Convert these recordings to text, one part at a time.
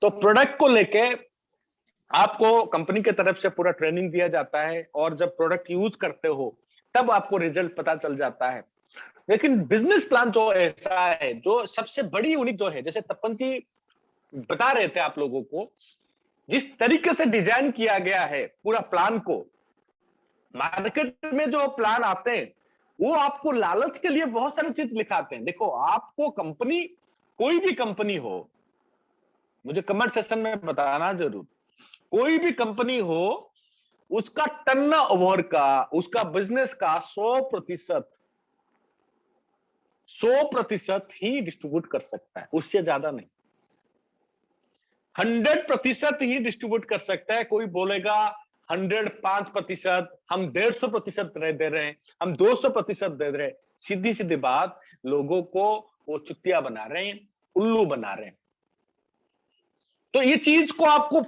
तो प्रोडक्ट को लेके आपको कंपनी की तरफ से पूरा ट्रेनिंग दिया जाता है और जब प्रोडक्ट यूज करते हो तब आपको रिजल्ट पता चल जाता है। लेकिन बिजनेस प्लान जो ऐसा है, जो सबसे बड़ी यूनिक जो है, जैसे तपन जी बता रहे थे आप लोगों को, जिस तरीके से डिजाइन किया गया है पूरा प्लान को, मार्केट में जो प्लान आते हैं वो आपको लालच के लिए बहुत सारी चीज लिखाते हैं। देखो, आपको कंपनी, कोई भी कंपनी हो, मुझे कमेंट सेशन में बताना जरूर, कोई भी कंपनी हो, उसका टर्न ओवर का, उसका बिजनेस का 100% ही डिस्ट्रीब्यूट कर सकता है, उससे ज्यादा नहीं। 100% ही डिस्ट्रीब्यूट कर सकता है। कोई बोलेगा 105%, हम 150% दे रहे हैं, हम 200% दे रहे हैं। सीधी सीधी बात, लोगों को वो चुतिया बना रहे हैं, उल्लू बना रहे हैं। तो ये चीज को आपको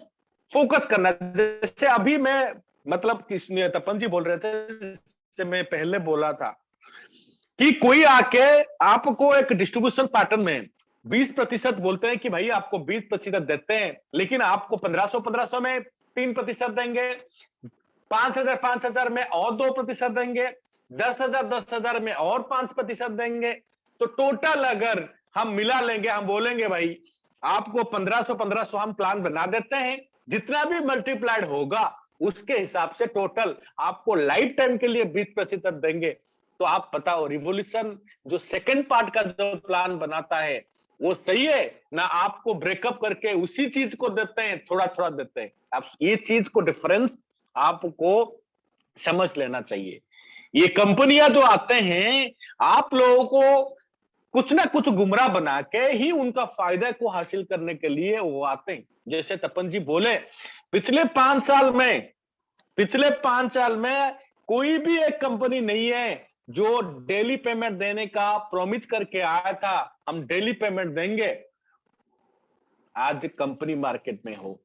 फोकस करना है। जैसे अभी मैं, मतलब किसने, तपन जी बोल रहे थे, जैसे मैं पहले बोला था कि कोई आके आपको एक डिस्ट्रीब्यूशन पैटर्न में 20% बोलते हैं कि भाई आपको 20% देते हैं, लेकिन आपको 1500 में 3% देंगे, 5000 में और 2% देंगे, 10,000 में और 5% देंगे। तो टोटल अगर हम मिला लेंगे, हम बोलेंगे भाई आपको 1500 हम प्लान बना देते हैं, जितना भी मल्टीप्लाइड होगा उसके हिसाब से टोटल आपको लाइफ टाइम के लिए 20% देंगे। तो आप बताओ, रिवोल्यूशन जो सेकंड पार्ट का जो प्लान बनाता है वो सही है ना? आपको ब्रेकअप करके उसी चीज को देते हैं, थोड़ा थोड़ा देते हैं। आप ये चीज को डिफरेंस आपको समझ लेना चाहिए। ये कंपनियां जो आते हैं, आप लोगों को कुछ ना कुछ गुमराह बना के ही उनका फायदा को हासिल करने के लिए वो आते हैं। जैसे तपन जी बोले, पिछले 5 साल में कोई भी एक कंपनी नहीं है जो डेली पेमेंट देने का प्रॉमिस करके आया था, हम डेली पेमेंट देंगे। आज कंपनी मार्केट में हो,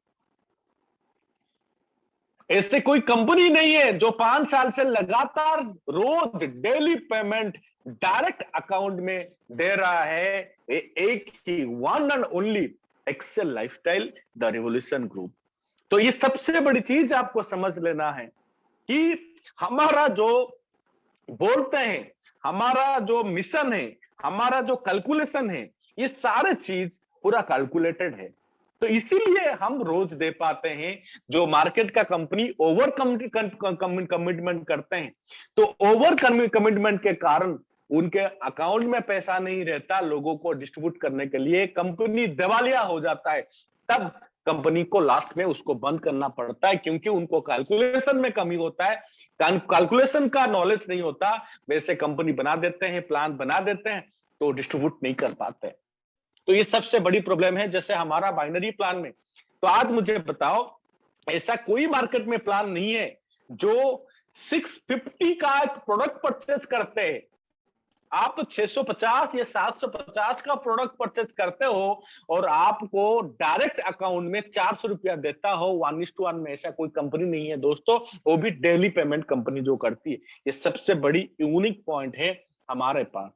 ऐसे कोई कंपनी नहीं है जो 5 साल से लगातार रोज डेली पेमेंट डायरेक्ट अकाउंट में दे रहा है। एक ही, one and only, Excel lifestyle the revolution group. तो ये सबसे बड़ी चीज आपको समझ लेना है कि हमारा जो बोलते हैं, हमारा जो मिशन है, हमारा जो कैलकुलेशन है, ये सारे चीज पूरा कैलकुलेटेड है। तो इसीलिए हम रोज दे पाते हैं। जो मार्केट का कंपनी ओवर कमिटमेंट करते हैं, तो ओवर कमिटमेंट के कारण उनके अकाउंट में पैसा नहीं रहता लोगों को डिस्ट्रीब्यूट करने के लिए, कंपनी दिवालिया हो जाता है। तब कंपनी को लास्ट में उसको बंद करना पड़ता है, क्योंकि उनको कैलकुलेशन में कमी होता है, कैलकुलेशन का नॉलेज नहीं होता। वैसे कंपनी बना देते हैं, प्लान बना देते हैं, तो डिस्ट्रीब्यूट नहीं कर पाते। तो ये सबसे बड़ी प्रॉब्लम है। जैसे हमारा बाइनरी प्लान में, तो आज मुझे बताओ, ऐसा कोई मार्केट में प्लान नहीं है जो 650 का एक प्रोडक्ट परचेज करते हैं। आप 650 या 750 का प्रोडक्ट परचेज करते हो और आपको डायरेक्ट अकाउंट में 400 रुपया देता हो 1:1 में, ऐसा कोई कंपनी नहीं है दोस्तों। वो भी डेली पेमेंट कंपनी जो करती है। ये सबसे बड़ी यूनिक पॉइंट है हमारे पास।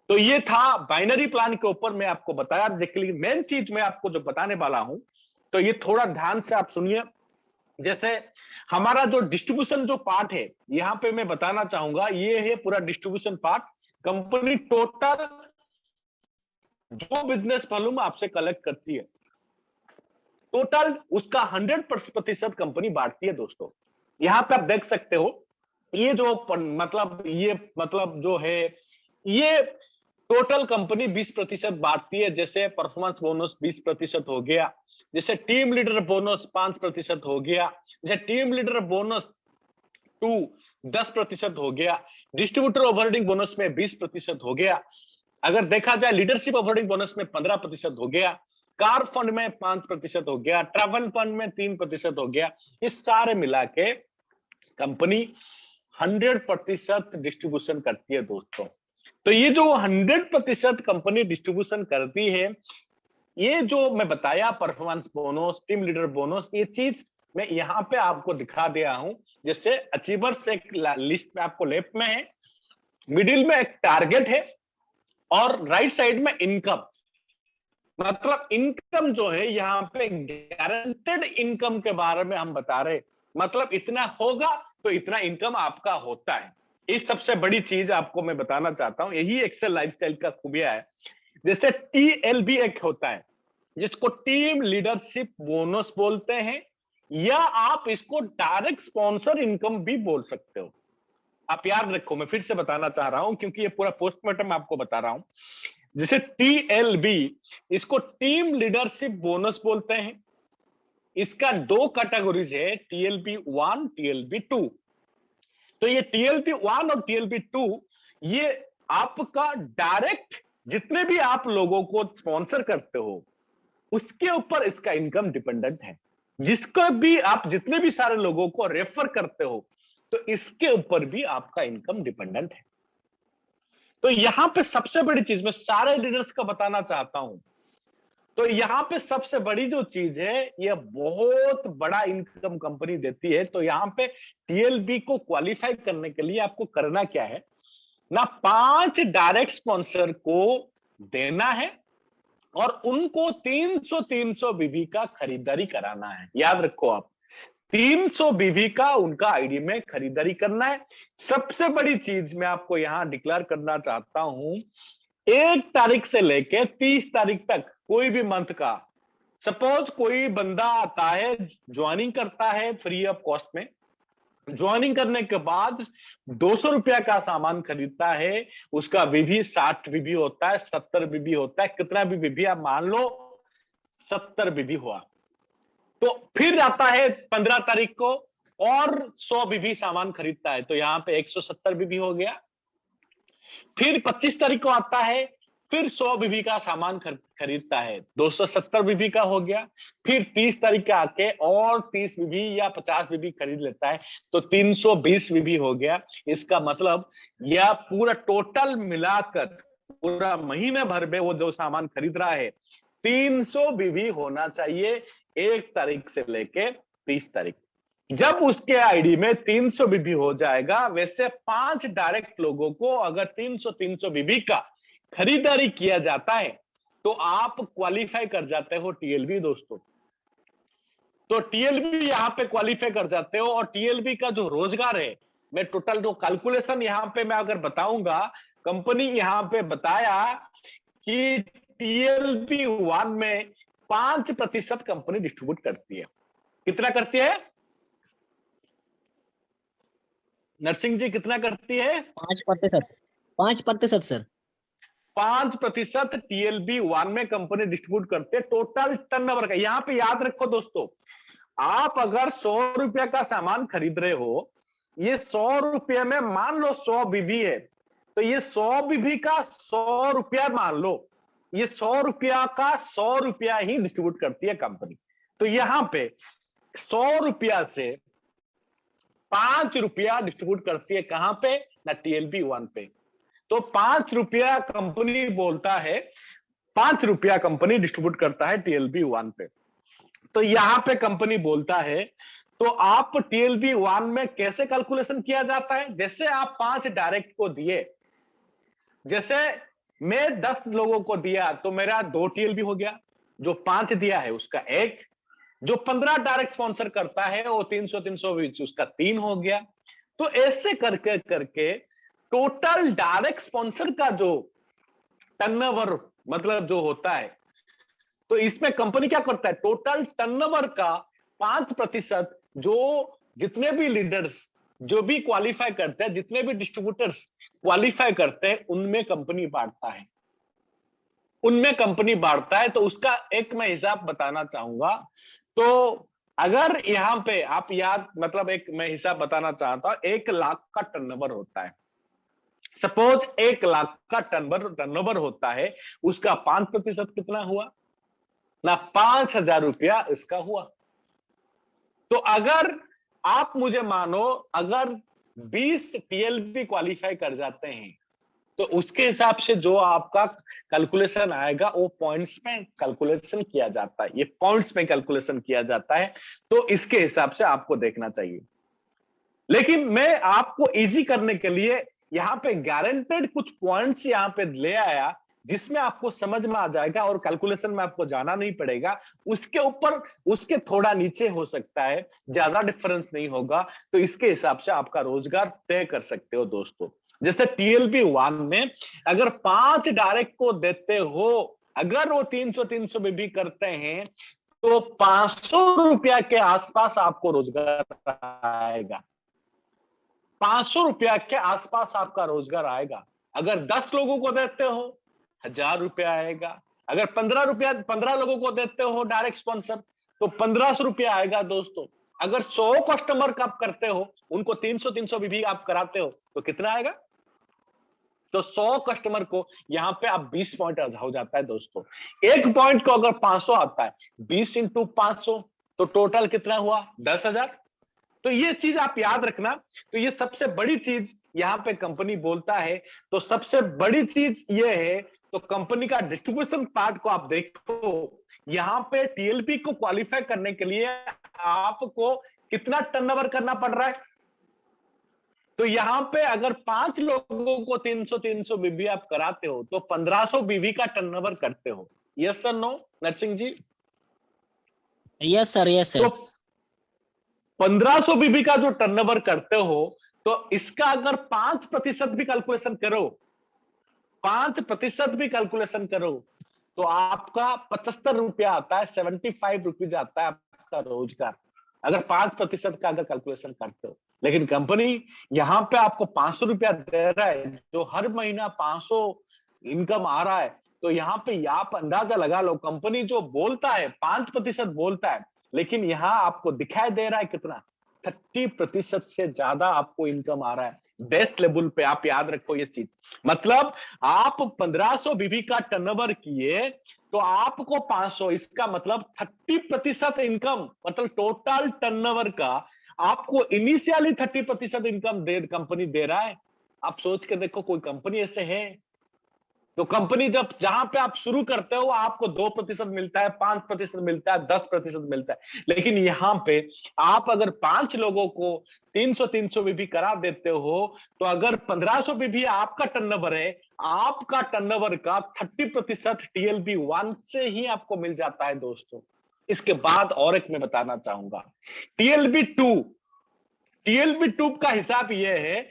तो ये था बाइनरी प्लान के ऊपर मैं आपको बताया। लेकिन मेन चीज मैं आपको जो बताने वाला हूं, तो ये थोड़ा ध्यान से आप सुनिए। जैसे हमारा जो डिस्ट्रीब्यूशन जो पार्ट है, यहां पे मैं बताना चाहूंगा, ये है पूरा डिस्ट्रीब्यूशन पार्ट। कंपनी टोटल जो बिजनेस वॉल्यूम आपसे कलेक्ट करती है, टोटल उसका 100% कंपनी बांटती है दोस्तों। यहां पे आप देख सकते हो, ये जो मतलब जो है, ये टोटल कंपनी 20% बांटती है। जैसे परफॉर्मेंस बोनस 20% हो गया, जैसे टीम लीडर बोनस 5% हो गया, जैसे टीम लीडर बोनस 2 10% हो गया, डिस्ट्रीब्यूटर ओवरहेडिंग बोनस में 20% हो गया, अगर देखा जाए लीडरशिप ओवरहेडिंग बोनस में 15% हो गया, कार फंड में 5% हो गया, ट्रैवल फंड में 3% हो गया। ये सारे मिला के कंपनी 100% डिस्ट्रीब्यूशन करती है दोस्तों। तो ये जो 100% कंपनी डिस्ट्रीब्यूशन करती है, ये जो मैं बताया performance bonus, team leader bonus, ये चीज मैं यहां पे आपको दिखा दिया हूं। जैसे अचीवर्स एक लिस्ट में आपको लेफ्ट में है, मिडिल में एक टारगेट है और राइट साइड में इनकम। मतलब इनकम जो है यहाँ पे गारंटेड इनकम के बारे में हम बता रहे, मतलब इतना होगा तो इतना इनकम आपका होता है। इस सबसे बड़ी चीज आपको मैं बताना चाहता हूं, यही एक्सेल लाइफस्टाइल का खूबिया है। जैसे टीएलबी एक होता है जिसको टीम लीडरशिप बोनस बोलते हैं, या आप इसको डायरेक्ट स्पॉन्सर इनकम भी बोल सकते हो। आप याद रखो, मैं फिर से बताना चाह रहा हूं क्योंकि ये पूरा पोस्टमार्टम आपको बता रहा हूं। जैसे टीएलबी, इसको टीम लीडरशिप बोनस बोलते हैं। इसका दो कैटेगरीज है, टीएलबी 1, टीएलबी 2। तो ये टीएलबी 1 और टीएलबी 2 ये आपका डायरेक्ट जितने भी आप लोगों को स्पॉन्सर करते हो उसके ऊपर इसका इनकम डिपेंडेंट है। जिसको भी आप जितने भी सारे लोगों को रेफर करते हो तो इसके ऊपर भी आपका इनकम डिपेंडेंट है। तो यहां पे सबसे बड़ी चीज मैं सारे लीडर्स का बताना चाहता हूं। तो यहां पे सबसे बड़ी जो चीज है, ये बहुत बड़ा इनकम कंपनी देती है। तो यहां पे टीएलबी को क्वालिफाई करने के लिए आपको करना क्या है ना, 5 डायरेक्ट स्पॉन्सर को देना है और उनको 300 बीबी का खरीदारी कराना है। याद रखो आप, 300 बीबी का उनका आईडी में खरीदारी करना है। सबसे बड़ी चीज मैं आपको यहां डिक्लेयर करना चाहता हूं, 1 तारीख से लेके 30 तारीख तक कोई भी मंथ का, सपोज कोई बंदा आता है ज्वाइनिंग करता है फ्री ऑफ कॉस्ट में, ज्वाइनिंग करने के बाद 200 रुपया का सामान खरीदता है, उसका बीबी 60 बीबी होता है, 70 बीबी होता है, कितना भी बीबी आप मान लो 70 बीबी हुआ। तो फिर आता है 15 तारीख को और 100 बीबी सामान खरीदता है, तो यहां पे 170 बीबी हो गया। फिर 25 तारीख को आता है, फिर 100 बीबी का सामान खरीदता है, 270 बीबी का हो गया। फिर 30 तारीख का आके और 30 बीबी या 50 बीबी खरीद लेता है, तो 320 बीबी हो गया। इसका मतलब यह पूरा टोटल मिलाकर पूरा महीने भर में वो जो सामान खरीद रहा है 300 बीबी होना चाहिए 1 तारीख से लेके 30 तारीख। जब उसके आईडी में 300 बीबी हो जाएगा, वैसे 5 डायरेक्ट लोगों को अगर 300 बीबी का खरीदारी किया जाता है तो आप क्वालिफाई कर जाते हो टीएलबी दोस्तों। तो टीएलबी यहां पे क्वालिफाई कर जाते हो। और टीएलबी का जो रोजगार है, मैं टोटल जो कैलकुलेशन यहां पे मैं अगर बताऊंगा, कंपनी यहां पे बताया कि टीएलबी 1 में 5% कंपनी डिस्ट्रीब्यूट करती है। कितना करती है नरसिंह जी, कितना करती है? 5%। 5% सर। 5% टीएलबी 1 में कंपनी डिस्ट्रीब्यूट करते हैं टोटल टर्नओवर का। यहां पे याद रखो दोस्तों, आप अगर 100 रुपया का सामान खरीद रहे हो, ये 100 रुपये में मान लो 100 बीबी है, तो ये 100 बीबी का 100 रुपया मान लो, ये 100 रुपया का 100 रुपया ही डिस्ट्रीब्यूट करती है कंपनी। तो यहां पे 100 रुपया से 5 रुपया डिस्ट्रीब्यूट करती है कहां पे ना, टीएलबी 1 पे। तो 5 रुपया कंपनी बोलता है, 5 रुपया कंपनी डिस्ट्रीब्यूट करता है टीएलबी 1 पे। तो यहां पे कंपनी बोलता है, तो आप टीएलबी 1 में कैसे कैलकुलेशन किया जाता है? जैसे आप 5 डायरेक्ट को दिए, जैसे मैं 10 लोगों को दिया तो मेरा 2 टीएलबी हो गया, जो 5 दिया है उसका 1, जो 15 डायरेक्ट स्पॉन्सर करता है वो 300 उसका 3 हो गया। तो ऐसे करके करके टोटल डायरेक्ट स्पॉन्सर का जो टर्नओवर मतलब जो होता है, तो इसमें कंपनी क्या करता है, टोटल टर्नओवर का 5% जो जितने भी लीडर्स जो भी क्वालिफाई करते हैं, जितने भी डिस्ट्रीब्यूटर्स क्वालिफाई करते हैं, उनमें कंपनी बांटता है, उनमें कंपनी बांटता है। तो उसका एक मैं हिसाब बताना चाहूंगा। तो अगर यहां पे आप याद मतलब एक मैं हिसाब बताना चाहता हूं, 1 लाख का टर्नओवर होता है, सपोज 1 लाख का टर्नओवर होता है, उसका 5% कितना हुआ ना, 5,000 रुपया इसका हुआ। तो अगर आप मुझे मानो, अगर 20 टीएलबी क्वालिफाई कर जाते हैं, तो उसके हिसाब से जो आपका कैलकुलेशन आएगा वो पॉइंट्स में कैलकुलेशन किया जाता है, ये पॉइंट्स में कैलकुलेशन किया जाता है। तो इसके हिसाब से आपको देखना चाहिए। लेकिन मैं आपको इजी करने के लिए यहां पे गारंटेड कुछ पॉइंट्स यहां पे ले आया, जिसमें आपको समझ में आ जाएगा और कैलकुलेशन में आपको जाना नहीं पड़ेगा। उसके ऊपर, उसके थोड़ा नीचे हो सकता है, ज्यादा डिफरेंस नहीं होगा, तो इसके हिसाब से आपका रोजगार तय कर सकते हो दोस्तों। जैसे टीएलबी 1 में अगर 5 डायरेक्ट को देते हो, अगर वो 300 में भी करते हैं, तो 500 रुपया के आसपास आपको रोजगार आएगा। 500 रुपया के आसपास आपका रोजगार आएगा। अगर 10 लोगों को देते हो, 1000 रुपया आएगा। अगर 15 लोगों को देते हो डायरेक्ट स्पॉन्सर, तो 1500 रुपया आएगा दोस्तों। अगर 100 कस्टमर का आप करते हो, उनको 300 भी आप कराते हो, तो कितना आएगा? तो 100 कस्टमर को यहां पे आप 20 पॉइंट हो जाता है दोस्तों। एक पॉइंट को अगर 500 आता है, 20 इंटू 500, तो टोटल कितना हुआ? 10,000। तो ये चीज आप याद रखना। तो ये सबसे बड़ी चीज यहां पे कंपनी बोलता है। तो सबसे बड़ी चीज ये है, तो कंपनी का डिस्ट्रीब्यूशन पार्ट को आप देखो। यहां पे टीएलपी को क्वालिफाई करने के लिए आपको कितना टर्नओवर करना पड़ रहा है? तो यहां पे अगर 5 लोगों को 300 बीबी आप कराते हो, तो 1500 बीबी का टर्नओवर करते हो। यस सर, नो नरसिंह जी? यस सर, यस तो यस। 1500 बीबी का जो टर्नओवर करते हो, तो इसका अगर 5% भी कैलकुलेशन करो, 5% भी कैलकुलेशन करो, तो आपका 75 रुपया आता है, 75 रुपीज आता है आपका रोजगार, अगर 5% का अगर कैलकुलेशन करते हो। लेकिन कंपनी यहां पे आपको 500 रुपया दे रहा है, जो हर महीना 500 इनकम आ रहा है। तो यहाँ पे आप अंदाजा लगा लो, कंपनी जो बोलता है 5% बोलता है, लेकिन यहां आपको दिखाई दे रहा है कितना? 30% से ज्यादा आपको इनकम आ रहा है बेस्ट लेवल पे। आप याद रखो ये चीज। मतलब आप 1500 बीबी का टर्नओवर किए, तो आपको 500, इसका मतलब 30% इनकम, मतलब टोटल टर्नओवर का आपको इनिशियली 30% इनकम दे कंपनी दे रहा है। आप सोच के देखो, कोई कंपनी ऐसे है? तो कंपनी जब जहां पे आप शुरू करते हो, आपको 2% मिलता है, 5% मिलता है, 10% मिलता है। लेकिन यहां पे आप अगर 5 लोगों को 300 भी करा देते हो, तो अगर 1500 भी आपका टर्नओवर है, आपका टर्नओवर का 30% टीएलबी 1 से ही आपको मिल जाता है दोस्तों। इसके बाद और एक मैं बताना चाहूंगा, टीएलबी 2। टीएलबी 2 का हिसाब यह है,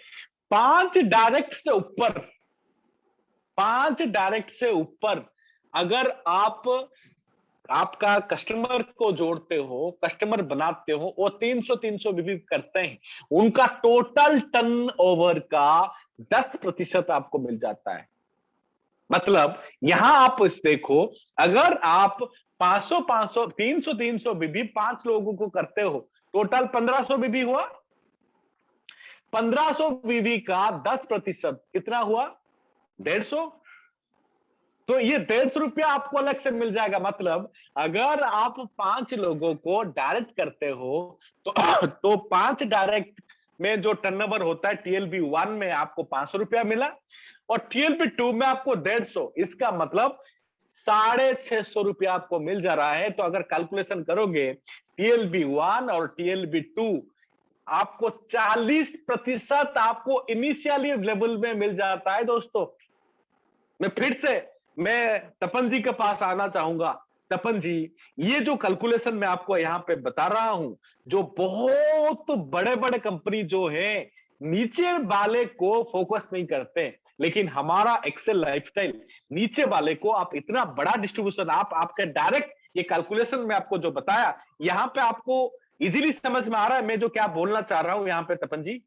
5 डायरेक्ट से ऊपर, 5 डायरेक्ट से ऊपर अगर आप आपका कस्टमर को जोड़ते हो, कस्टमर बनाते हो, वो 300 भी करते हैं, उनका टोटल टर्नओवर का 10% आपको मिल जाता है। मतलब यहां आप इस देखो, अगर आप 500 500 300 बीबी 5 लोगों को करते हो, टोटल 1500 बीबी हुआ। 1500 बीबी का 10% कितना हुआ? 150। तो ये 150 रुपया आपको अलग से मिल जाएगा। मतलब अगर आप 5 लोगों को डायरेक्ट करते हो, तो 5 डायरेक्ट में जो टर्नओवर होता है टीएलबी 1 में आपको 500 रुपया मिला, और टीएलबी 2 में आपको 150। इसका मतलब 650 रुपया आपको मिल जा रहा है। तो अगर कैलकुलेशन करोगे, टीएलबी 1 और टीएलबी 2, आपको 40% आपको इनिशियली लेवल में मिल जाता है दोस्तों। मैं फिर से तपन जी के पास आना चाहूंगा। तपन जी, ये जो कैलकुलेशन मैं आपको यहाँ पे बता रहा हूं, जो बहुत बड़े बड़े कंपनी जो है, नीचे वाले को फोकस नहीं करते, लेकिन हमारा एक्सेल लाइफस्टाइल नीचे वाले को, आप इतना बड़ा डिस्ट्रीब्यूशन, आपके डायरेक्ट ये कैलकुलेशन में आपको जो बताया, यहाँ पे आपको इजीली समझ में आ रहा है मैं जो क्या बोलना चाह रहा हूं यहाँ पे तपन जी?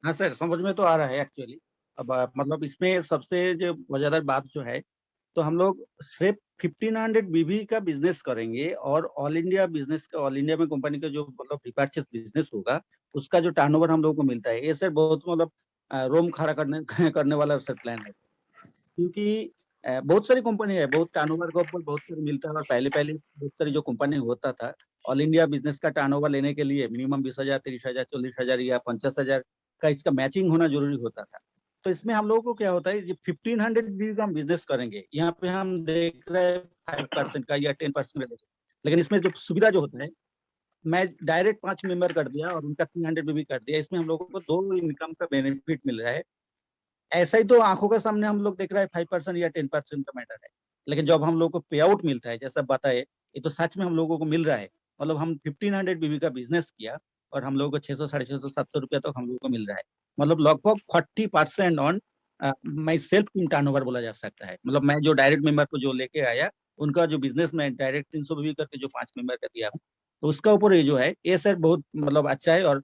हाँ सर, समझ में तो आ रहा है एक्चुअली। अब मतलब इसमें सबसे जो मजेदार बात जो है, तो हम लोग सिर्फ 1500 बीबी का बिजनेस करेंगे, और ऑल इंडिया बिजनेस का, ऑल इंडिया में कंपनी का जो मतलब रिपर्चेस बिजनेस होगा, उसका जो टर्नओवर हम लोगों को मिलता है, ये सर बहुत मतलब रोम खड़ा करने करने वाला सर प्लान है। क्योंकि बहुत सारी कंपनी है, बहुत टर्नओवर का ऊपर बहुत सारी मिलता है, और पहले पहले बहुत सारी जो कंपनी होता था, ऑल इंडिया बिजनेस का टर्नओवर लेने के लिए मिनिमम 20,000, 30,000, 40,000 या 50,000 का इसका मैचिंग होना जरूरी होता था। तो इसमें हम लोगों को क्या होता है, ये 1500 भी हम बिजनेस करेंगे, यहाँ पे हम देख रहे हैं 5% का या 10%। लेकिन इसमें जो सुविधा जो होता है, मैं डायरेक्ट 5 मेंबर कर दिया और उनका 300 भी कर दिया, इसमें हम लोगों को 2 इनकम का बेनिफिट मिल रहा है। ऐसा ही तो आंखों के सामने हम लोग देख रहे हैं 5% या 10% का मैटर है, लेकिन जब हम लोग को पे आउट मिलता है, जैसा बताए, ये तो सच में हम लोगों को मिल रहा है। मतलब हम 1500 बीबी का बिजनेस किया और हम लोगों को 600, 650, 700 रुपया तक हम लोगों को मिल रहा है। मतलब लगभग 40% on my self team turnover बोला जा सकता है। मतलब मैं जो डायरेक्ट मेंबर को जो लेके आया, उनका जो बिजनेस में डायरेक्ट 300 बीबी करके जो 5 मेंबर का दिया, तो उसका ऊपर ये जो है, ये सर बहुत मतलब अच्छा है। और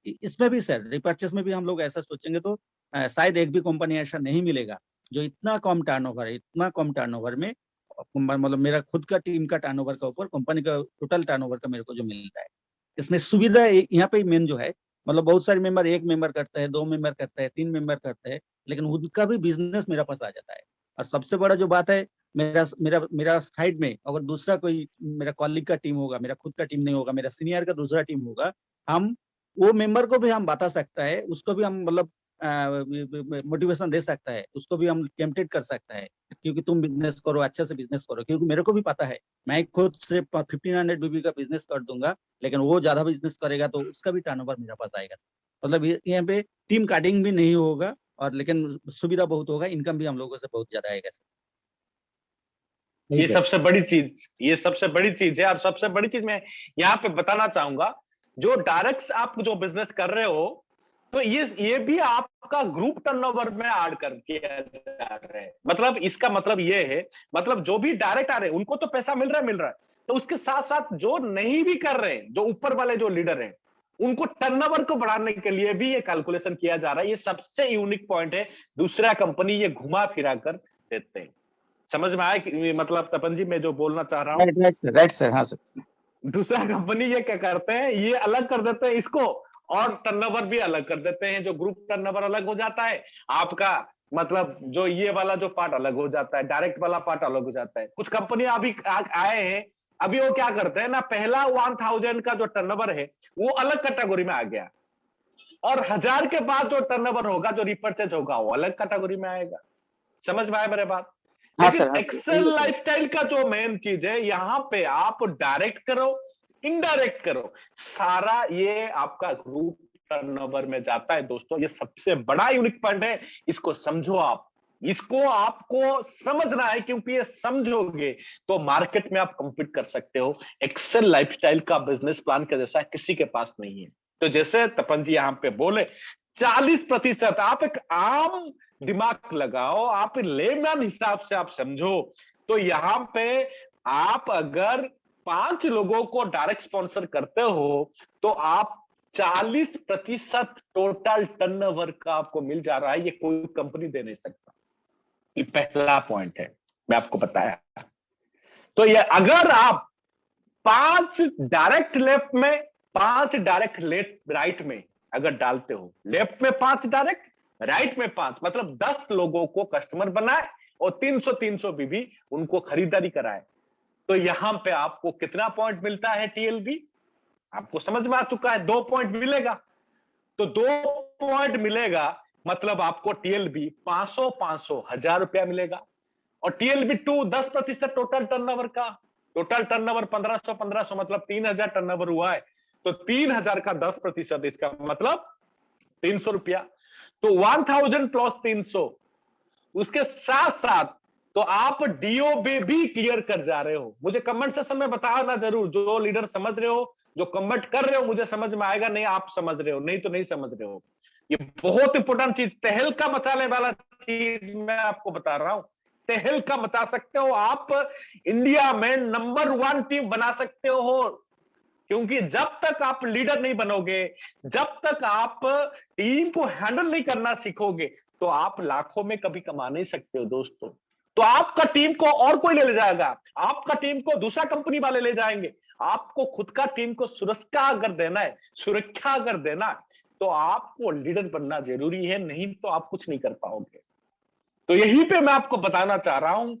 इसमें भी सर रिपर्चेस में भी हम लोग ऐसा सोचेंगे तो शायद एक भी कंपनी ऐसा नहीं मिलेगा जो इतना कम टर्नओवर है, इतना कम टर्नओवर में, मतलब मेरा खुद का टीम का टर्नओवर का ऊपर कंपनी का टोटल टर्नओवर का मेरे को जो मिल रहा है। इसमें सुविधा यहाँ पे मेन जो है, मतलब बहुत सारे मेंबर, एक मेंबर करता है, 2 मेंबर करता है, 3 मेंबर करता है, लेकिन उनका भी बिजनेस मेरे पास आ जाता है। और सबसे बड़ा जो बात है, मेरा मेरा मेरा साइड में अगर दूसरा कोई मेरा कॉलीग का टीम होगा, मेरा खुद का टीम नहीं होगा, मेरा सीनियर का दूसरा टीम होगा, हम वो मेंबर को भी हम बता सकता है, उसको भी हम मतलब मोटिवेशन दे सकता है, उसको भी हम टेम्पटेड कर सकता है, क्योंकि तुम बिजनेस करो, अच्छे से बिजनेस करो। क्योंकि मेरे को भी पता है, मैं खुद सिर्फ 1500 बीबी का बिजनेस कर दूंगा, लेकिन वो ज्यादा बिजनेस करेगा तो उसका भी टर्नओवर मेरे पास आएगा। मतलब यहाँ पे टीम काटिंग भी नहीं होगा, और लेकिन सुविधा बहुत होगा, इनकम भी हम लोगों से बहुत ज्यादा आएगा सर। ये सबसे बड़ी चीज, ये सबसे बड़ी चीज है। और सबसे बड़ी चीज मैं यहाँ पे बताना चाहूंगा, जो डायरेक्ट आप जो बिजनेस कर रहे हो, तो ये भी आपका ग्रुप टर्नओवर में ऐड कर किया जा रहा है। मतलब इसका मतलब ये है, मतलब जो भी डायरेक्ट आ रहे हैं उनको तो पैसा मिल रहा है, तो उसके साथ साथ जो नहीं भी कर रहे हैं, जो ऊपर वाले जो लीडर हैं, उनको टर्नओवर को बढ़ाने के लिए भी ये कैलकुलेशन किया जा रहा है। ये सबसे यूनिक पॉइंट है, दूसरा कंपनी ये घुमा फिरा कर देते हैं। समझ में आया कि मतलब तपन जी मैं जो बोलना चाह रहा हूँ? राइट सर, हाँ सर। दूसरा कंपनी ये क्या करते हैं, ये अलग कर देते हैं इसको, और टर्नओवर भी अलग कर देते हैं। जो ग्रुप टर्नओवर अलग हो जाता है आपका, मतलब जो ये वाला जो पार्ट अलग हो जाता है, डायरेक्ट वाला पार्ट अलग हो जाता है। कुछ कंपनी अभी आए हैं, अभी वो क्या करते हैं ना, पहला 1000 का जो टर्नओवर है वो अलग कैटेगरी में आ गया, और 1000 के बाद जो टर्नओवर होगा, जो रिपर्चेज होगा, वो अलग कैटेगरी में आएगा। समझ में आया मेरे बात? हाँ लेकिन सर, हाँ एक्सेल सर। लाइफस्टाइल का जो मेन चीज है, यहां पे आप डायरेक्ट करो, इनडायरेक्ट करो, सारा ये आपका ग्रुप टर्नओवर में जाता है। दोस्तों, ये सबसे बड़ा यूनिक पॉइंट है, इसको समझो आप, इसको आपको समझना है, क्योंकि ये समझोगे तो मार्केट में आप कंपीट कर सकते हो। एक्सेल लाइफस्टाइल का बिजनेस प्लान के जैसा किसी के पास नहीं है। तो जैसे तपन जी यहां पे बोले, 40%, आप एक आम दिमाग लगाओ, आप लेमैन हिसाब से आप समझो, तो यहां पे आप अगर 5 लोगों को डायरेक्ट स्पॉन्सर करते हो, तो आप 40% टोटल टर्नओवर का आपको मिल जा रहा है। ये कोई कंपनी दे नहीं सकता। ये पहला पॉइंट है, मैं आपको बताया। तो ये अगर आप 5 डायरेक्ट लेफ्ट में, 5 डायरेक्ट लेफ्ट राइट में अगर डालते हो, लेफ्ट में 5 डायरेक्ट, राइट में 5, मतलब 10 लोगों को कस्टमर बनाए और 300 बीबी उनको खरीदारी कराए, तो यहां पे आपको कितना पॉइंट मिलता है टीएलबी? आपको समझ में आ चुका है, 2 पॉइंट मिलेगा। तो 2 पॉइंट मिलेगा, मतलब आपको टीएलबी 500 500 1000 रुपया मिलेगा। और टीएलबी 2 10% टोटल टर्नओवर का, टोटल टर्नओवर 1500 1500, मतलब 3000 टर्नओवर हुआ है, तो 3000 का 10%, इसका मतलब 300 रुपया। तो 1000 प्लस 300, उसके साथ साथ तो आप डीओबी भी क्लियर कर जा रहे हो। मुझे कमेंट सेक्शन में बताना जरूर, जो लीडर समझ रहे हो, जो कमेंट कर रहे हो, मुझे समझ में आएगा, नहीं आप समझ रहे हो, नहीं तो नहीं समझ रहे हो। ये बहुत इंपॉर्टेंट चीज, तहलका मचाने वाला चीज मैं आपको बता रहा हूं। तहलका मचा सकते हो आप, इंडिया में नंबर 1 टीम बना सकते हो। क्योंकि जब तक आप लीडर नहीं बनोगे, जब तक आप टीम को हैंडल नहीं करना सीखोगे, तो आप लाखों में कभी कमा नहीं सकते हो दोस्तों। तो आपका टीम को और कोई ले जाएगा, आपका टीम को दूसरा कंपनी वाले ले जाएंगे। आपको खुद का टीम को सुरक्षा अगर देना है, सुरक्षा अगर देना है, तो आपको लीडर बनना जरूरी है, नहीं तो आप कुछ नहीं कर पाओगे। तो यहीं पे मैं आपको बताना चाह रहा हूं,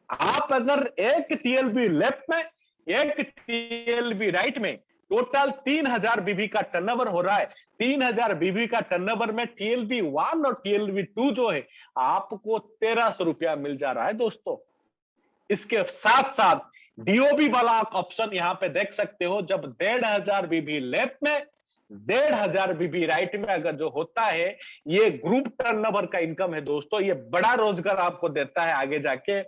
आप अगर एक टीएलबी लेफ्ट में, एक टीएलबी राइट में, टोटल 3000 बीबी का टर्नओवर हो रहा है। 3000 बीबी का टर्नओवर में टीएलबी 1 और टीएलबी 2 जो है, आपको 1300 रुपया मिल जा रहा है दोस्तों। इसके साथ साथ डीओबी वाला ऑप्शन यहां पे देख सकते हो, जब 1500 बीबी लेफ्ट में, 1,500 बीबी राइट में अगर जो होता है, ये ग्रुप टर्नओवर का इनकम है दोस्तों, ये बड़ा रोजगार आपको देता है आगे जाके।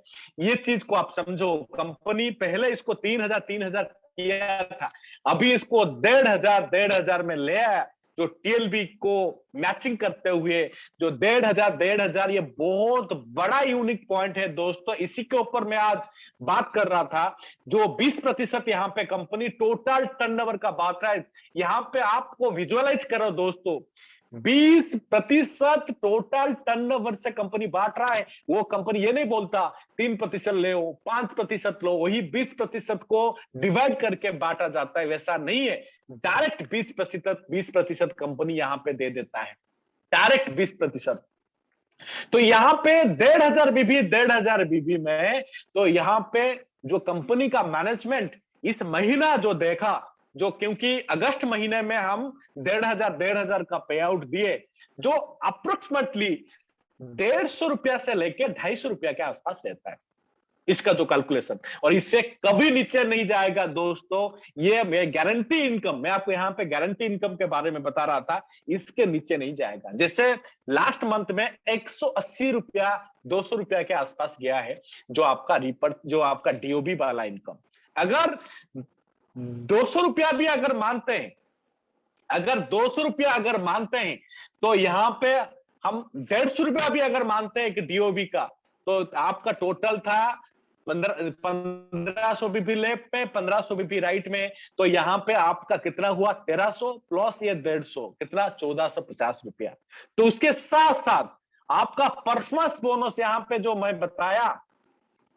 ये चीज को आप समझो, कंपनी पहले इसको 3,000 किया था, अभी इसको 1,500 में ले आया, जो टीएलबी को मैचिंग करते हुए जो 1,500 ये बहुत बड़ा यूनिक पॉइंट है दोस्तों। इसी के ऊपर मैं आज बात कर रहा था। जो 20% यहाँ पे कंपनी टोटल टर्नओवर का बात है, यहाँ पे आपको विजुअलाइज करो दोस्तों, 20% टोटल टर्नओवर से कंपनी बांट रहा है। वो कंपनी ये नहीं बोलता 3% ले 5% लो, वही 20% को डिवाइड करके बांटा जाता है, वैसा नहीं है। डायरेक्ट 20% कंपनी यहां पे दे देता है, डायरेक्ट 20%। तो यहां पे 1,500 बीबी में, तो यहां पे जो कंपनी का मैनेजमेंट इस महीना जो देखा, जो क्योंकि अगस्त महीने में हम 1,500 का पे आउट दिए, जो अप्रोक्सीमेटली 150 रुपया से लेके 250 रुपया के आसपास रहता है इसका जो कैलकुलेशन, और इससे कभी नीचे नहीं जाएगा दोस्तों। ये मैं गारंटी इनकम, मैं आपको यहाँ पे गारंटी इनकम के बारे में बता रहा था, इसके नीचे नहीं जाएगा। जैसे लास्ट मंथ में 180 रुपया 200 रुपया के आसपास गया है, जो आपका डीओबी वाला इनकम। अगर 200 रुपया भी अगर मानते हैं, अगर 200 रुपया अगर मानते हैं, तो यहां पे हम 150 रुपया भी अगर मानते हैं कि डीओबी का, तो आपका टोटल था 1500 बीबी लेफ्ट में, 1500 बीबी राइट में, तो यहां पे आपका कितना हुआ, 1300 प्लस ये 150, कितना 1450 रुपया। तो उसके साथ साथ आपका परफॉर्मेंस बोनस यहां पे जो मैं बताया,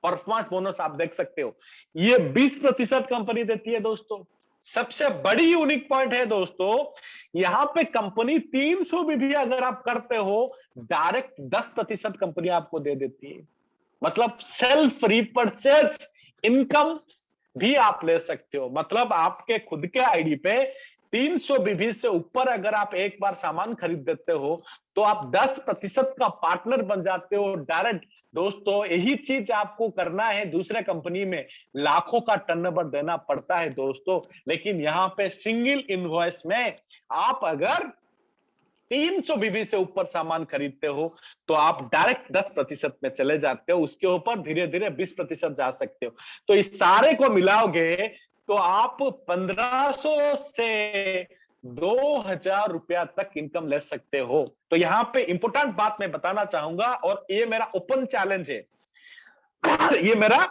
परफॉर्मेंस बोनस आप देख सकते हो, ये 20% कंपनी देती है दोस्तों। सबसे बड़ी यूनिक पॉइंट है दोस्तों, यहां पे कंपनी 300 भी अगर आप करते हो, डायरेक्ट 10% कंपनी आपको दे देती है। मतलब सेल्फ रिपर्चेज इनकम भी आप ले सकते हो। मतलब आपके खुद के आईडी पे 300 बीबी से ऊपर अगर आप एक बार सामान खरीद देते हो, तो आप 10% का पार्टनर बन जाते हो डायरेक्ट। दोस्तों यही चीज आपको करना है। दूसरे कंपनी में लाखों का टर्नओवर देना पड़ता है दोस्तों, लेकिन यहां पे सिंगल इनवॉइस में आप अगर 300 बीबी से ऊपर सामान खरीदते हो, तो आप डायरेक्ट 10% में चले जाते हो, उसके ऊपर धीरे धीरे 20% जा सकते हो। तो इस सारे को मिलाओगे तो आप 1500 से 2,000 रुपया तक इनकम ले सकते हो। तो यहां पे इंपॉर्टेंट बात मैं बताना चाहूंगा, और ये मेरा ओपन चैलेंज है, ये मेरा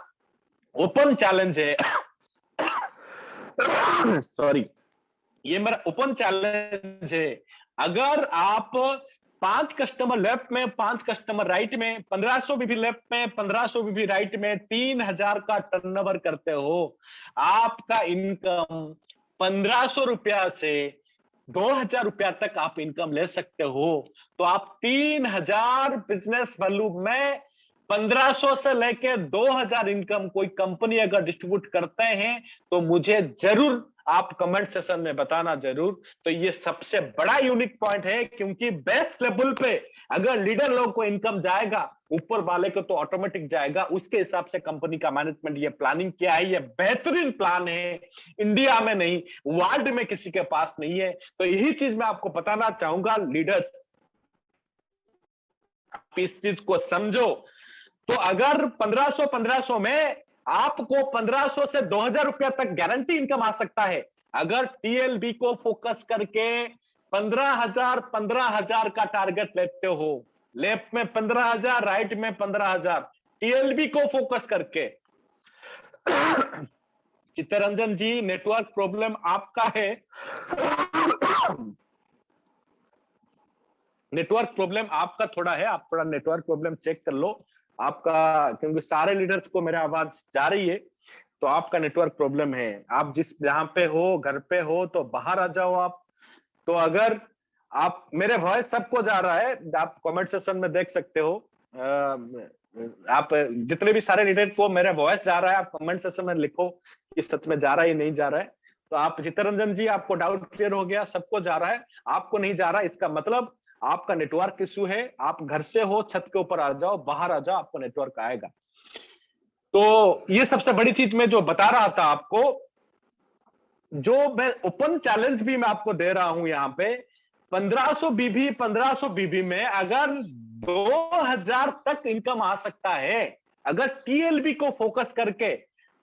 ओपन चैलेंज है सॉरी, ये मेरा ओपन चैलेंज है। अगर आप 5 कस्टमर लेफ्ट में, 5 कस्टमर राइट में, 1500 बीबी लेफ्ट में, 1500 बीबी राइट में 3,000 का टर्नओवर करते हो, आपका इनकम 1500 रुपया से 2,000 रुपया तक आप इनकम ले सकते हो। तो आप 3,000 बिजनेस वैल्यू में 1500 से लेके 2,000 इनकम कोई कंपनी अगर डिस्ट्रीब्यूट करते हैं, तो मुझे जरूर आप कमेंट सेशन में बताना जरूर। तो ये सबसे बड़ा यूनिक पॉइंट है, क्योंकि बेस्ट लेवल पे अगर लीडर लोग को इनकम जाएगा, ऊपर वाले को तो ऑटोमेटिक जाएगा। उसके हिसाब से कंपनी का मैनेजमेंट ये प्लानिंग किया है। ये बेहतरीन प्लान है, इंडिया में नहीं वर्ल्ड में किसी के पास नहीं है। तो यही चीज मैं आपको बताना चाहूंगा लीडर्स, आप इस चीज को समझो। तो अगर 1500 में आपको 1500 से 2,000 रुपया तक गारंटी इनकम आ सकता है, अगर टीएलबी को फोकस करके 15,000 का टारगेट लेते हो, लेफ्ट में 15,000, राइट में 15,000, टीएलबी को फोकस करके। चित्तरंजन जी, नेटवर्क प्रॉब्लम आपका है, नेटवर्क प्रॉब्लम आपका थोड़ा है, आप थोड़ा नेटवर्क प्रॉब्लम चेक कर लो आपका, क्योंकि सारे लीडर्स को मेरा आवाज जा रही है, तो आपका नेटवर्क प्रॉब्लम है। आप जिस जहां पे हो, घर पे हो, तो बाहर आ जाओ आप। तो अगर आप, मेरे वॉइस सबको जा रहा है, आप कमेंट सेक्शन में देख सकते हो। आप जितने भी सारे लीडर को मेरा वॉइस जा रहा है, आप कमेंट सेक्शन में लिखो कि सच में जा रहा है या नहीं जा रहा है। तो आप चित्तरंजन जी, आपको डाउट क्लियर हो गया, सबको जा रहा है, आपको नहीं जा रहा है, इसका मतलब आपका नेटवर्क इश्यू है। आप घर से हो, छत के ऊपर आ जाओ, बाहर आ जाओ, आपको नेटवर्क आएगा। तो ये सबसे बड़ी चीज मैं जो बता रहा था आपको, जो मैं ओपन चैलेंज भी मैं आपको दे रहा हूं यहां पे, 1500 बीबी में अगर 2000 तक इनकम आ सकता है, अगर टीएलबी को फोकस करके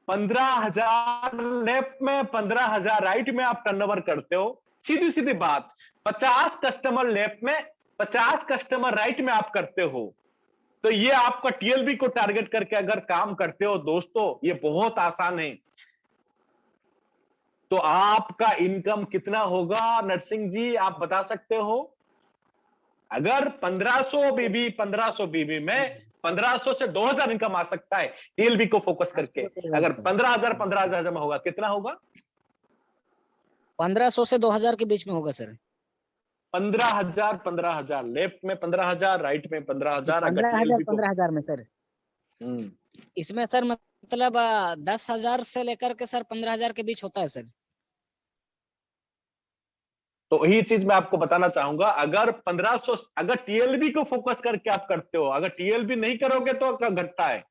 15,000 लेफ्ट में 15,000 राइट में आप टर्नओवर करते हो, सीधी सीधी बात, 50 कस्टमर लेफ्ट में 50 कस्टमर राइट में आप करते हो, तो ये आपका टीएलबी को टारगेट करके अगर काम करते हो दोस्तों, ये बहुत आसान है। तो आपका इनकम कितना होगा नरसिंह जी, आप बता सकते हो? अगर 1500 बीबी में 1500 से 2000 इनकम आ सकता है टीएलबी को फोकस करके, अगर 15,000 में होगा, कितना होगा? 1500 से 2000 के बीच में होगा सर। 15,000 लेफ्ट में 15,000 राइट में 15,000, अगर 15,000 टीएलबी को 15,000 में सर। इसमें सर मतलब 10,000 से लेकर के सर 15,000 के बीच होता है सर। तो यही चीज मैं आपको बताना चाहूंगा, अगर 1500, अगर टीएलबी को फोकस करके आप करते हो, अगर टीएलबी नहीं करोगे तो घटता है,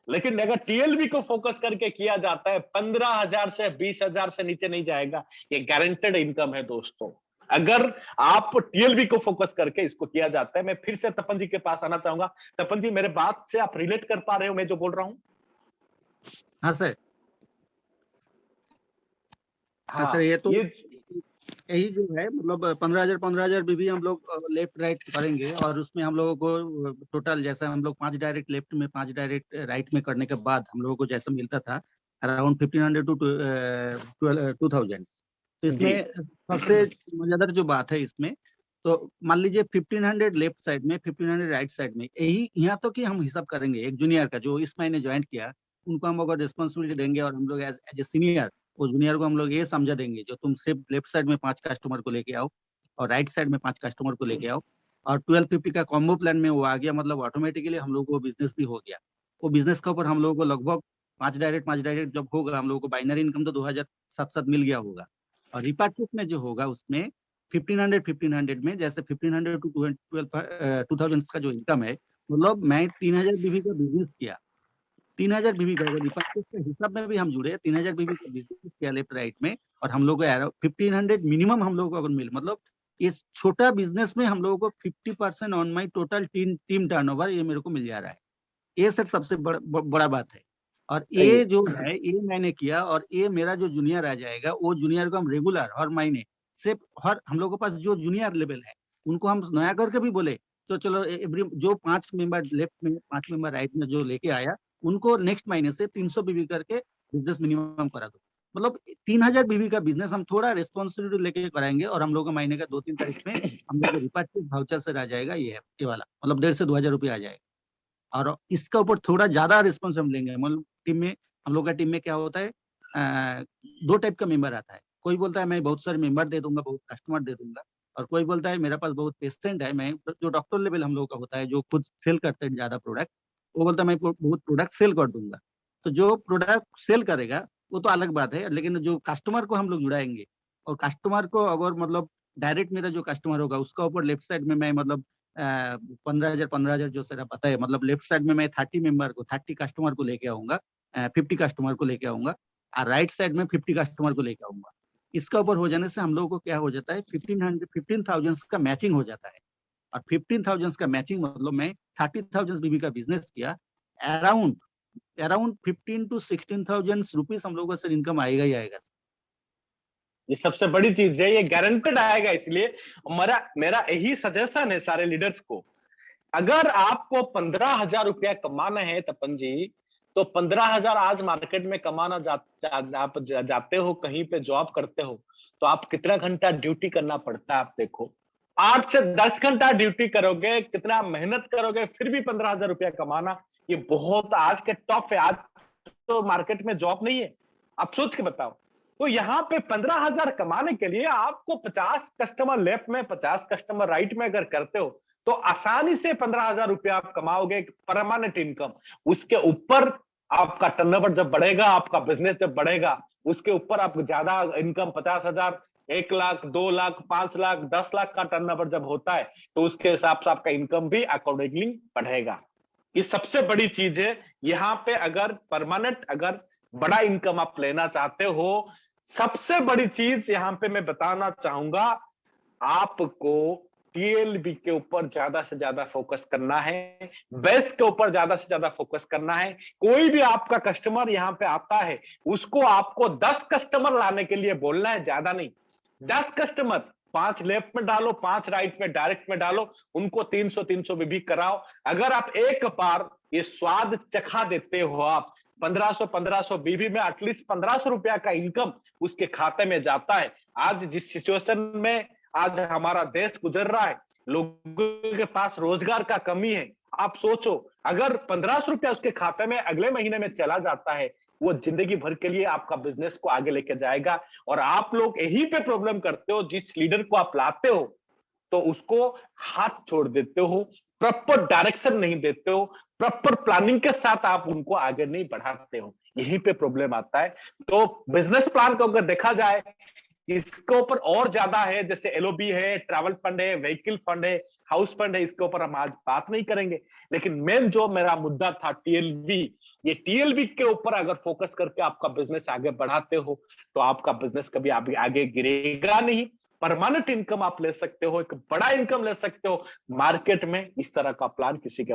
लेकिन अगर टीएलबी को फोकस करके किया जाता है 15,000 से 20,000 से नीचे नहीं जाएगा, ये गारंटेड इनकम है दोस्तों। अगर आप टीएलबी को फोकस करके इसको किया जाता है। मैं फिर से तपन जी के पास आना चाहूंगा। तपन जी, मेरे बात से आप रिलेट कर पा रहे हो मैं जो बोल रहा हूं? हाँ सर। हाँ सर, ये तो यही जो है, मतलब 15,000 बीबी हम लोग लेफ्ट राइट करेंगे, और उसमें हम लोगों को टोटल, जैसा हम लोग 5 डायरेक्ट लेफ्ट में 5 डायरेक्ट राइट में करने के बाद हम लोगों को जैसा मिलता था अराउंड 1500 टू 2000। तो इसमें सबसे मजेदार जो बात है इसमें, तो मान लीजिए 1500 लेफ्ट साइड में 1500 राइट साइड में, यही यहाँ तो कि हम हिसाब करेंगे एक जूनियर का जो इस महीने ज्वाइन किया, उनको हम अगर रिस्पॉन्सिबिलिटी देंगे और हम लोग एज ए सीनियर उस जूनियर को हम लोग ये समझा देंगे, जो तुम सिर्फ लेफ्ट साइड में 5 कस्टमर को लेके आओ और राइट साइड में 5 कस्टमर को लेके आओ, और 1250 का कॉम्बो प्लान में वो आ गया, मतलब ऑटोमेटिकली हम लोग को बिजनेस भी हो गया। वो बिजनेस के ऊपर हम लोगों को लगभग 5 डायरेक्ट जब होगा, हम लोगों को बाइनरी इनकम तो 2000 मिल गया होगा। और रिपार्चेस में जो होगा उसमें 1500 में, जैसे 1500 टू 2000 का जो इनकम है, मतलब मैं 3000 बीबी का बिजनेस किया, 3000 बीबी का रिपार्चेस के हिसाब में भी हम जुड़े, 3000 बीबी का बिजनेस किया लेफ्ट राइट में, और हम लोग को 1500 मिनिमम हम लोग को अगर मिल, मतलब इस छोटा बिजनेस में हम लोगों को 50% on my total team turnover ये मेरे को मिल जा रहा है। ये सर सबसे बड़ा बात है। और ये जो है, ये मैंने किया, और ये मेरा जो जूनियर आ जाएगा, वो जूनियर को हम रेगुलर हर महीने सिर्फ हर, हम लोगों के पास जो जूनियर लेवल है उनको हम नया करके भी बोले तो चलो, एवरी जो 5 मेंबर लेफ्ट में 5 मेंबर राइट में जो लेके आया, उनको नेक्स्ट महीने से 300 बीबी करके बिजनेस मिनिमम करा दो। मतलब 3000 बीबी का बिजनेस हम थोड़ा रिस्पॉन्सिबिलिटी लेके कराएंगे, और हम लोग का महीने का 2-3 तारीख में हम लोग को रिपार्चेस वाउचर से आ जाएगा, ये वाला, मतलब 1,500 से 2,000 रुपये आ जाएगा। और इसका ऊपर थोड़ा ज्यादा रिस्पॉन्स हम लेंगे। मतलब टीम में, हम लोग का टीम में क्या होता है, 2 टाइप का मेंबर आता है। कोई बोलता है मैं बहुत सारे मेंबर दे दूंगा, बहुत कस्टमर दे दूंगा, और कोई बोलता है मेरे पास बहुत पेशेंट है, मैं जो डॉक्टर लेवल हम लोग का होता है, जो खुद सेल करते हैं ज्यादा प्रोडक्ट, वो बोलता है मैं बहुत प्रोडक्ट सेल कर दूंगा। तो जो प्रोडक्ट सेल करेगा वो तो अलग बात है, लेकिन जो कस्टमर को हम लोग जुड़ाएंगे, और कस्टमर को अगर, मतलब डायरेक्ट मेरा जो कस्टमर होगा उसका ऊपर लेफ्ट साइड में मैं, मतलब 15,000 जो सर पता है, मतलब लेफ्ट साइड में मैं 30 कस्टमर को लेके आऊंगा, 50 कस्टमर को लेके आऊंगा, और राइट साइड में 50 कस्टमर को लेके आऊंगा। इसका ऊपर हो जाने से हम लोगों को क्या हो जाता है, 15,000 का मैचिंग हो जाता है। और 15,000 का मैचिंग मतलब मैं 30,000 बीबी का बिजनेस किया, अराउंड 15 to 16,000 रुपीज हम लोगों को सर इनकम आएगा ही आएगा। ये सबसे बड़ी चीज है, ये गारंटेड आएगा। इसलिए मेरा यही सजेशन है सारे लीडर्स को, अगर आपको 15,000 रुपया कमाना है तपन जी, तो 15,000 आज मार्केट में कमाना आप जाते हो, कहीं पे जॉब करते हो, तो आप कितना घंटा ड्यूटी करना पड़ता है आप देखो। 8 से 10 घंटा ड्यूटी करोगे, कितना मेहनत करोगे, फिर भी 15,000 रुपया कमाना, ये बहुत आज के टॉप है। आज तो मार्केट में जॉब नहीं है, आप सोच के बताओ। तो यहाँ पे 15,000 कमाने के लिए आपको 50 कस्टमर लेफ्ट में 50 कस्टमर राइट में अगर करते हो, तो आसानी से 15,000 रुपया आप कमाओगे, परमानेंट इनकम। उसके ऊपर आपका टर्नओवर जब बढ़ेगा, आपका बिजनेस जब बढ़ेगा, उसके ऊपर आपको ज्यादा इनकम, 50,000, 1 लाख, 2 लाख, 5 लाख, 10 लाख का टर्नओवर जब होता है, तो उसके हिसाब से आपका इनकम भी अकॉर्डिंगली बढ़ेगा। ये सबसे बड़ी चीज है। यहाँ पे अगर परमानेंट, अगर बड़ा इनकम आप लेना चाहते हो, सबसे बड़ी चीज यहां पे मैं बताना चाहूंगा, आपको टीएलबी के ऊपर ज्यादा से ज्यादा फोकस करना है, बेस के ऊपर ज्यादा से ज्यादा फोकस करना है। कोई भी आपका कस्टमर यहां पे आता है, उसको आपको 10 कस्टमर लाने के लिए बोलना है, ज्यादा नहीं। 10 कस्टमर, 5 लेफ्ट में डालो, 5 राइट में, डायरेक्ट में डालो, उनको 300 बीबी कराओ। अगर आप एक बार ये स्वाद चखा देते हो, आप 1500 बीबी में एटलीस्ट 1500 रुपया का इनकम उसके खाते में जाता है। आज जिस सिचुएशन में आज हमारा देश गुजर रहा है, लोगों के पास रोजगार का कमी है, आप सोचो अगर 1500 रुपया उसके खाते में अगले महीने में चला जाता है, वो जिंदगी भर के लिए आपका बिजनेस को आगे लेके जाएगा। और आप लोग यही पे प्रॉब्लम करते हो, जिस लीडर को आप लाते हो तो उसको हाथ छोड़ देते हो, प्रॉपर डायरेक्शन नहीं देते हो, प्रॉपर प्लानिंग के साथ आप उनको आगे नहीं बढ़ाते हो, यहीं पे प्रॉब्लम आता है। तो बिजनेस प्लान को अगर देखा जाए, इसके ऊपर और ज्यादा है, जैसे एलओबी है, ट्रैवल फंड है, व्हीकल फंड है, हाउस फंड है, इसके ऊपर हम आज बात नहीं करेंगे। लेकिन मेन जो मेरा मुद्दा था टीएलबी, ये टीएलबी के ऊपर अगर फोकस करके आपका बिजनेस आगे बढ़ाते हो तो आपका बिजनेस कभी आगे गिरेगा नहीं। परमानेंट इनकम आप ले सकते हो, एक बड़ा इनकम ले सकते हो। मार्केट में इस तरह का प्लान किसी के